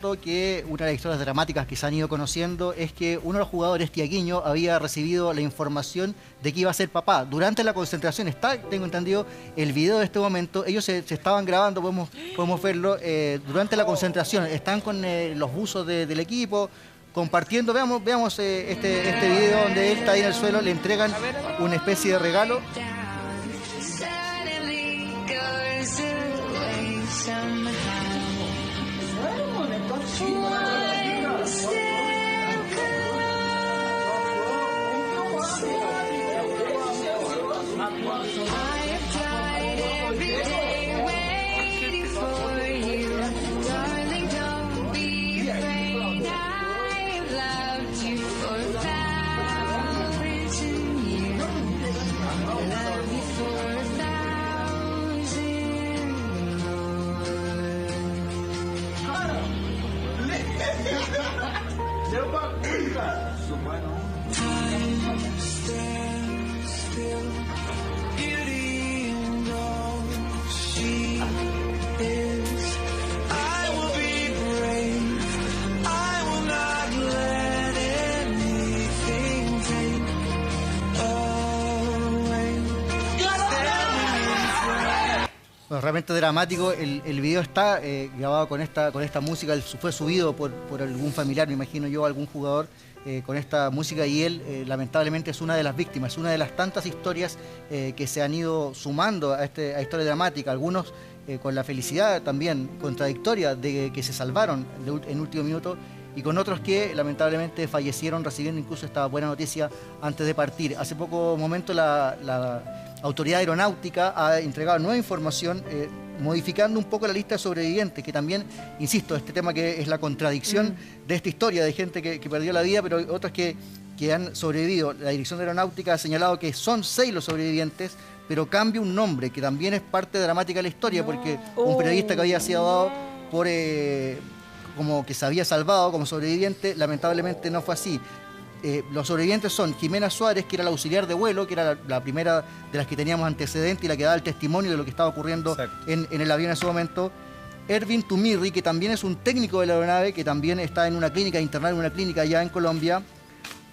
que una de las historias dramáticas que se han ido conociendo es que uno de los jugadores, Tiaguinho, había recibido la información de que iba a ser papá. Durante la concentración está, tengo entendido, el video de este momento. Ellos se estaban grabando, podemos verlo, durante la concentración. Están con los buzos del equipo, compartiendo. Veamos este video donde él está ahí en el suelo, le entregan una especie de regalo. Bueno, realmente dramático. El video está grabado con esta música. Fue subido por algún familiar, me imagino yo, algún jugador con esta música, y él lamentablemente es una de las víctimas, una de las tantas historias que se han ido sumando a historia dramática. Algunos con la felicidad también contradictoria de que se salvaron en último minuto, y con otros que lamentablemente fallecieron recibiendo incluso esta buena noticia antes de partir. Hace poco momento la Autoridad Aeronáutica ha entregado nueva información modificando un poco la lista de sobrevivientes, que también, insisto, este tema que es la contradicción de esta historia de gente que perdió la vida, pero otros que han sobrevivido. La Dirección de Aeronáutica ha señalado que son 6 los sobrevivientes, pero cambia un nombre, que también es parte dramática de la historia, porque un periodista que había sido dado por como que se había salvado como sobreviviente, lamentablemente no fue así. Los sobrevivientes son Jimena Suárez, que era la auxiliar de vuelo, que era la primera de las que teníamos antecedente y la que daba el testimonio de lo que estaba ocurriendo en el avión en ese momento. Ervin Tumirri, que también es un técnico de la aeronave, que también está en una clínica, internado en una clínica allá en Colombia.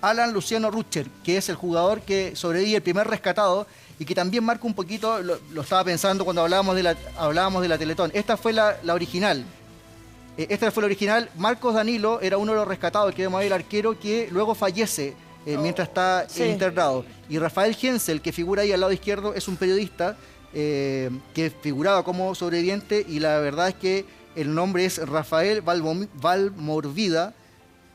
Alan Luciano Rucher, que es el jugador que sobrevive, el primer rescatado, y que también marca un poquito, lo estaba pensando cuando hablábamos de la Teletón. Esta fue la original. Esta fue la original. Marcos Danilo era uno de los rescatados, que vemos ahí, el arquero, que luego fallece mientras está internado. Y Rafael Hensel, que figura ahí al lado izquierdo, es un periodista que figuraba como sobreviviente, y la verdad es que el nombre es Rafael Valmorvida,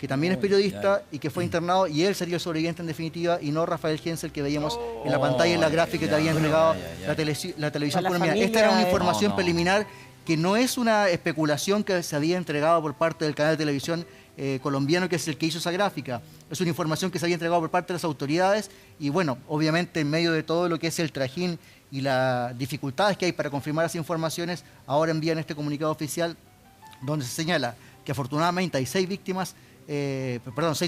que también es periodista y que fue internado, y él sería el sobreviviente en definitiva, y no Rafael Hensel, que veíamos en la pantalla, en la gráfica que había entregado la televisión colombiana. Esta era una información preliminar, que no es una especulación que se había entregado por parte del canal de televisión colombiano, que es el que hizo esa gráfica. Es una información que se había entregado por parte de las autoridades, y bueno, obviamente en medio de todo lo que es el trajín y las dificultades que hay para confirmar esas informaciones, ahora envían este comunicado oficial donde se señala que afortunadamente hay 6 víctimas, 6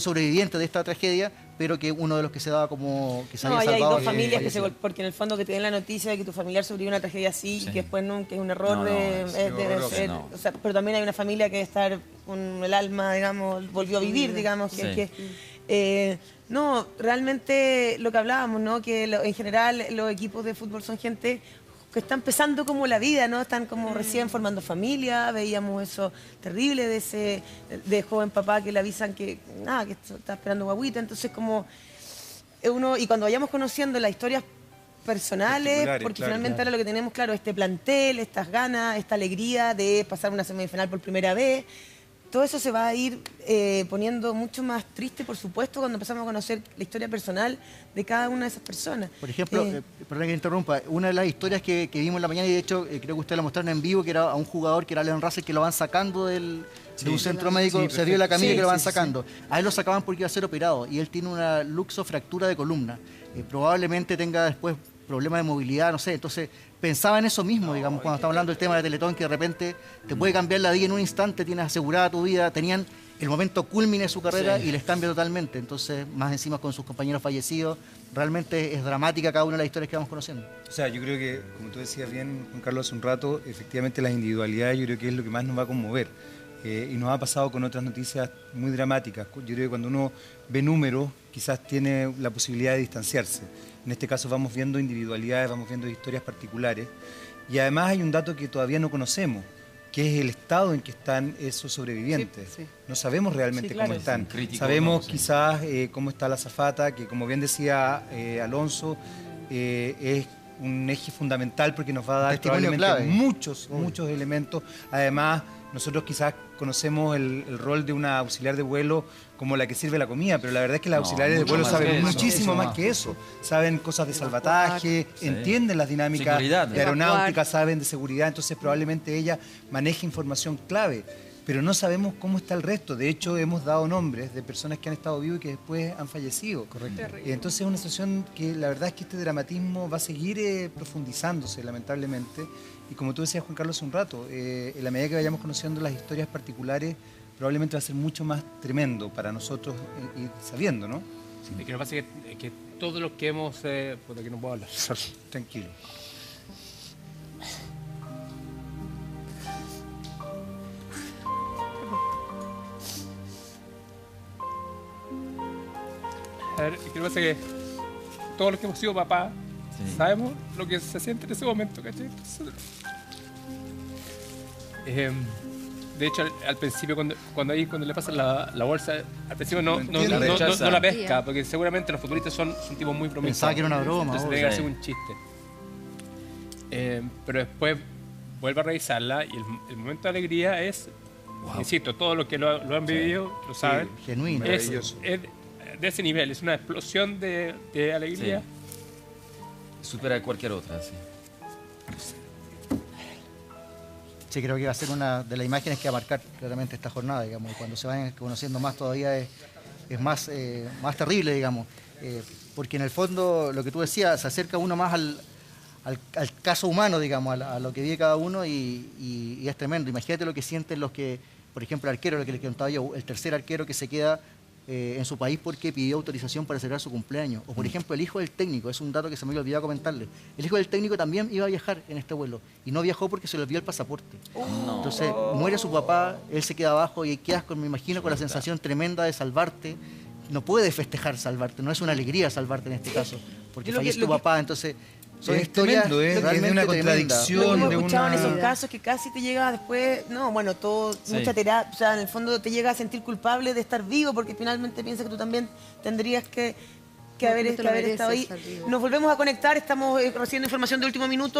sobrevivientes de esta tragedia, pero que uno de los que se daba como que se había salvado. Hay 2 familias porque en el fondo que te den la noticia de que tu familiar sobrevivió a una tragedia así y que después que es un error debe ser. O sea, pero también hay una familia que estar con el alma, digamos, volvió a vivir, digamos, no, realmente lo que hablábamos, ¿no? Que en general los equipos de fútbol son gente que está empezando como la vida, ¿no? Están como recién formando familia. Veíamos eso terrible de joven papá que le avisan que está esperando guaguita. Entonces como uno, y cuando vayamos conociendo las historias personales, porque finalmente ahora lo que tenemos, claro, este plantel, estas ganas, esta alegría de pasar una semifinal por primera vez, todo eso se va a ir poniendo mucho más triste, por supuesto, cuando empezamos a conocer la historia personal de cada una de esas personas. Por ejemplo, perdón que interrumpa, una de las historias que vimos en la mañana, y de hecho creo que ustedes la mostraron en vivo, que era a un jugador que era Leon Russell, que lo van sacando de un centro médico, se vio la camilla que lo van sacando. A él lo sacaban porque iba a ser operado, y él tiene una luxofractura de columna. Probablemente tenga después problemas de movilidad, no sé. Entonces pensaba en eso mismo, digamos, cuando estamos hablando del tema de Teletón, que de repente te puede cambiar la vida en un instante, tienes asegurada tu vida. Tenían el momento culmine de su carrera y les cambia totalmente. Entonces, más encima con sus compañeros fallecidos, realmente es dramática cada una de las historias que vamos conociendo. O sea, yo creo que, como tú decías bien, Juan Carlos, hace un rato, efectivamente las individualidades yo creo que es lo que más nos va a conmover. Y nos ha pasado con otras noticias muy dramáticas. Yo creo que cuando uno ve números, quizás tiene la posibilidad de distanciarse. En este caso vamos viendo individualidades, vamos viendo historias particulares. Y además hay un dato que todavía no conocemos, que es el estado en que están esos sobrevivientes. Sí, sí. No sabemos realmente Sí, claro. cómo están. Crítico, Sabemos no, sí. quizás cómo está la azafata, que como bien decía Alonso, es un eje fundamental porque nos va a dar Testimonio probablemente clave. muchos elementos. Además, nosotros quizás conocemos el rol de una auxiliar de vuelo como la que sirve la comida, pero la verdad es que las No, auxiliares de mucho vuelo más saben que eso. muchísimo Mucho más que eso. Saben cosas de salvataje, Sí. entienden las dinámicas Seguridad, de ¿no? aeronáutica, saben de seguridad, entonces probablemente ella maneje información clave. Pero no sabemos cómo está el resto. De hecho, hemos dado nombres de personas que han estado vivos y que después han fallecido. Correcto. Y entonces es una situación que la verdad es que este dramatismo va a seguir profundizándose, lamentablemente. Y como tú decías, Juan Carlos, hace un rato, en la medida que vayamos conociendo las historias particulares, probablemente va a ser mucho más tremendo para nosotros ir sabiendo, ¿no? Sí, lo que pasa es que todos los que hemos... puta, que no puedo hablar. Tranquilo. A ver, lo que pasa es que todos los que hemos sido papás Sí. sabemos lo que se siente en ese momento, ¿cachai? Entonces, de hecho, al principio, cuando le pasan la bolsa, al principio no la pesca, porque seguramente los futbolistas son tipos muy promiscuos. Pensaba que era una broma. Entonces obvio. tiene que hacer un chiste. Pero después vuelve a revisarla y el momento de alegría es, insisto, todos los que lo han vivido lo saben. Genuino. Es de ese nivel, es una explosión de alegría. Supera a cualquier otra, sí. Sí, creo que va a ser una de las imágenes que va a marcar claramente esta jornada, digamos. Y cuando se vayan conociendo más todavía es más terrible, digamos. Porque en el fondo, lo que tú decías, se acerca uno más al caso humano, digamos, a lo que vive cada uno y es tremendo. Imagínate lo que sienten los que, por ejemplo, el arquero, lo que les contaba yo, el tercer arquero que se queda en su país porque pidió autorización para celebrar su cumpleaños. O, por ejemplo, el hijo del técnico, es un dato que se me había olvidado comentarle. El hijo del técnico también iba a viajar en este vuelo y no viajó porque se le olvidó el pasaporte. Entonces, muere su papá, él se queda abajo y quedas, me imagino, con la sensación tremenda de salvarte. No puedes festejar salvarte, no es una alegría salvarte en este caso, porque Yo lo que- fallece tu lo que- papá, entonces... Son Es historias tremendo, es de realmente una tremendas. contradicción. Lo que hemos de escuchado en una- esos casos que casi te llega después, no, bueno, todo, Sí. mucha terapia, o sea, en el fondo te llega a sentir culpable de estar vivo porque finalmente piensas que tú también tendrías que No, haber no te lo estado ahí. mereces estar vivo. Nos volvemos a conectar, estamos recibiendo información de último minuto.